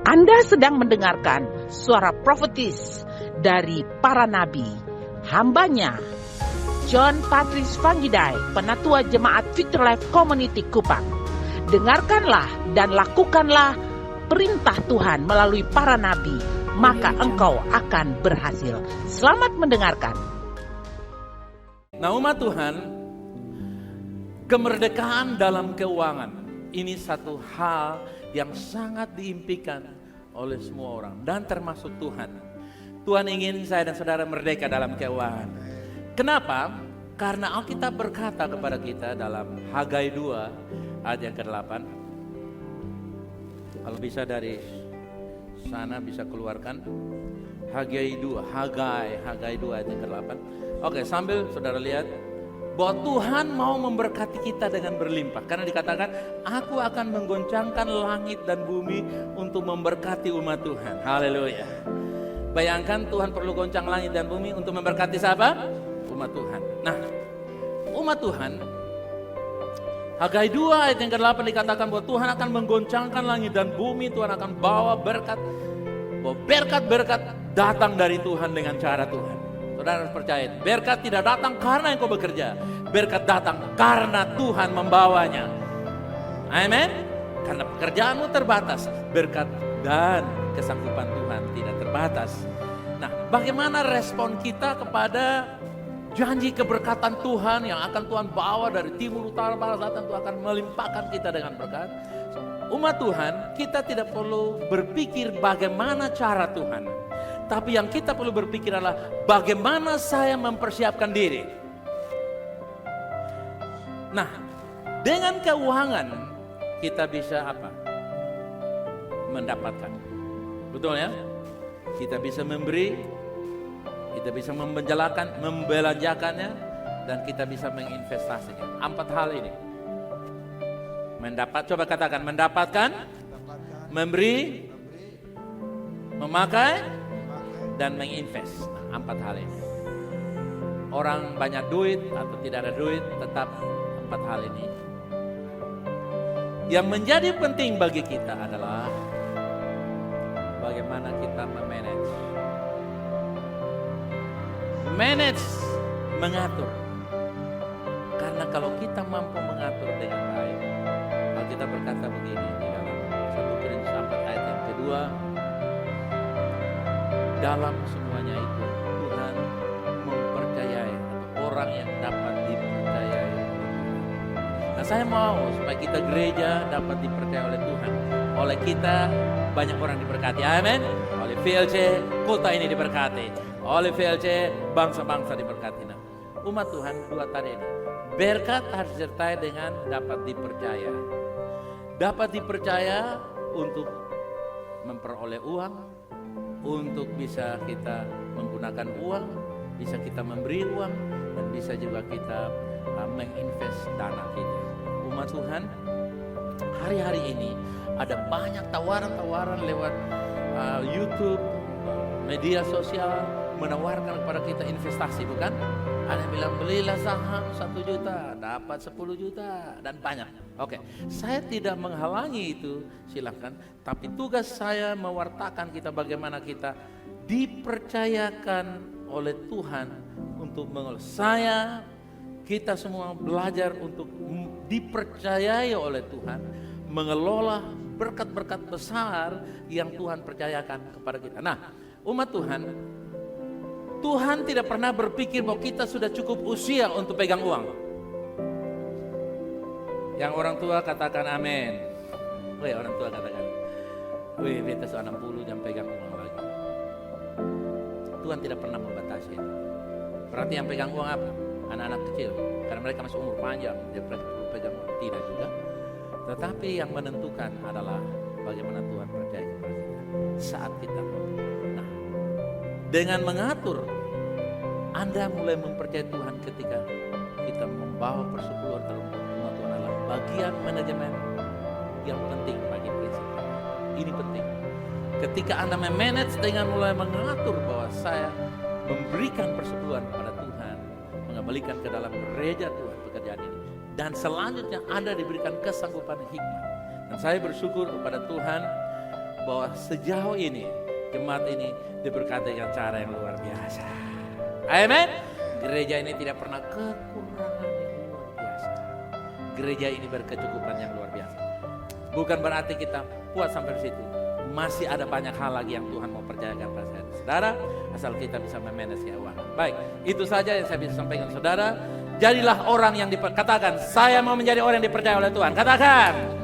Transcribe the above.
Anda sedang mendengarkan suara profetis dari para nabi, hambanya John Patrice Vanggidai, Penatua Jemaat Future Life Community Kupang. Dengarkanlah dan lakukanlah perintah Tuhan melalui para nabi, maka engkau akan berhasil. Selamat mendengarkan. Nah, umat Tuhan, kemerdekaan dalam keuangan ini satu hal yang sangat diimpikan oleh semua orang dan termasuk Tuhan. Tuhan ingin saya dan saudara merdeka dalam keuangan. Kenapa? Karena Alkitab berkata kepada kita dalam Hagai 2 ayat yang ke-8. Kalau bisa dari sana bisa keluarkan Hagai 2 ayat yang ke-8. Oke, sambil saudara lihat bahwa Tuhan mau memberkati kita dengan berlimpah. Karena dikatakan, aku akan menggoncangkan langit dan bumi untuk memberkati umat Tuhan. Haleluya. Bayangkan Tuhan perlu goncang langit dan bumi untuk memberkati siapa? Umat Tuhan. Nah, umat Tuhan, Hagai 2 ayat yang ke-8 dikatakan bahwa Tuhan akan menggoncangkan langit dan bumi. Tuhan akan bawa berkat. Bahwa berkat-berkat datang dari Tuhan dengan cara Tuhan. Saudara harus percaya, berkat tidak datang karena engkau bekerja. Berkat datang karena Tuhan membawanya. Amin. Karena pekerjaanmu terbatas, berkat dan kesanggupan Tuhan tidak terbatas. Nah, bagaimana respon kita kepada janji keberkatan Tuhan yang akan Tuhan bawa dari timur, utara, barat, selatan? Tuhan akan melimpahkan kita dengan berkat. Umat Tuhan, kita tidak perlu berpikir bagaimana cara Tuhan, tapi yang kita perlu berpikir adalah bagaimana saya mempersiapkan diri. Nah, dengan keuangan kita bisa apa? Mendapatkan. Betul ya? Kita bisa memberi, kita bisa membelanjakannya, dan kita bisa menginvestasinya. 4 hal ini. Coba katakan, mendapatkan, memberi, memakai, dan menginvest. 4 hal ini. Orang banyak duit atau tidak ada duit, tetap 4 hal ini. Yang menjadi penting bagi kita adalah bagaimana kita manage, mengatur. Karena kalau kita mampu mengatur dengan baik, Alkitab berkata begini di dalam 1 Korintus 4 ayat yang kedua, dalam semuanya itu Tuhan mempercayai orang yang dapat dipercayai. Nah, saya mau supaya kita gereja dapat dipercayai oleh Tuhan. Oleh kita banyak orang diberkati. Amin. Oleh VLC kota ini diberkati. Oleh VLC bangsa-bangsa diberkati. Nah, umat Tuhan 2 tadi ini. Berkat harus disertai dengan dapat dipercaya. Dapat dipercaya untuk memperoleh uang, untuk bisa kita menggunakan uang, bisa kita memberi uang, dan bisa juga kita menginvest dana kita. Umat Tuhan, hari-hari ini ada banyak tawaran-tawaran lewat YouTube, media sosial, menawarkan kepada kita investasi, bukan? Ada yang bilang belilah saham 1 juta, dapat 10 juta, dan banyak. Oke, saya tidak menghalangi itu, silakan. Tapi tugas saya mewartakan kita bagaimana kita dipercayakan oleh Tuhan untuk mengelola. Kita semua belajar untuk dipercayai oleh Tuhan, mengelola berkat-berkat besar yang Tuhan percayakan kepada kita. Nah, umat Tuhan, Tuhan tidak pernah berpikir bahwa kita sudah cukup usia untuk pegang uang. Yang orang tua katakan amin. Wih, orang tua katakan, wih, beta 60 jam pegang uang lagi. Tuhan tidak pernah membatasi. Berarti yang pegang uang apa? Anak-anak kecil. Karena mereka masih umur panjang, dia perlu pegang uang. Tidak juga. Tetapi yang menentukan adalah bagaimana Tuhan percaya kepada kita saat kita. Nah, dengan mengatur, Anda mulai mempercayai Tuhan ketika kita membawa persepuluhan dalam rumah Tuhan adalah bagian manajemen yang penting bagi prinsip. Ini penting. Ketika Anda memanage dengan mulai mengatur bahwa saya memberikan persepuluhan kepada Tuhan, mengembalikan ke dalam gereja Tuhan pekerjaan ini, dan selanjutnya Anda diberikan kesanggupan hikmat. Dan saya bersyukur kepada Tuhan bahwa sejauh ini jemaat ini diberkati dengan cara yang luar biasa. Amin. Gereja ini tidak pernah kekurangan yang luar biasa. Gereja ini berkecukupan yang luar biasa. Bukan berarti kita puas sampai di situ. Masih ada banyak hal lagi yang Tuhan mau percayakan pada saudara, asal kita bisa memanage keuangan. Baik, itu saja yang saya bisa sampaikan saudara. Jadilah orang yang dikatakan, saya mau menjadi orang yang dipercaya oleh Tuhan. Katakan.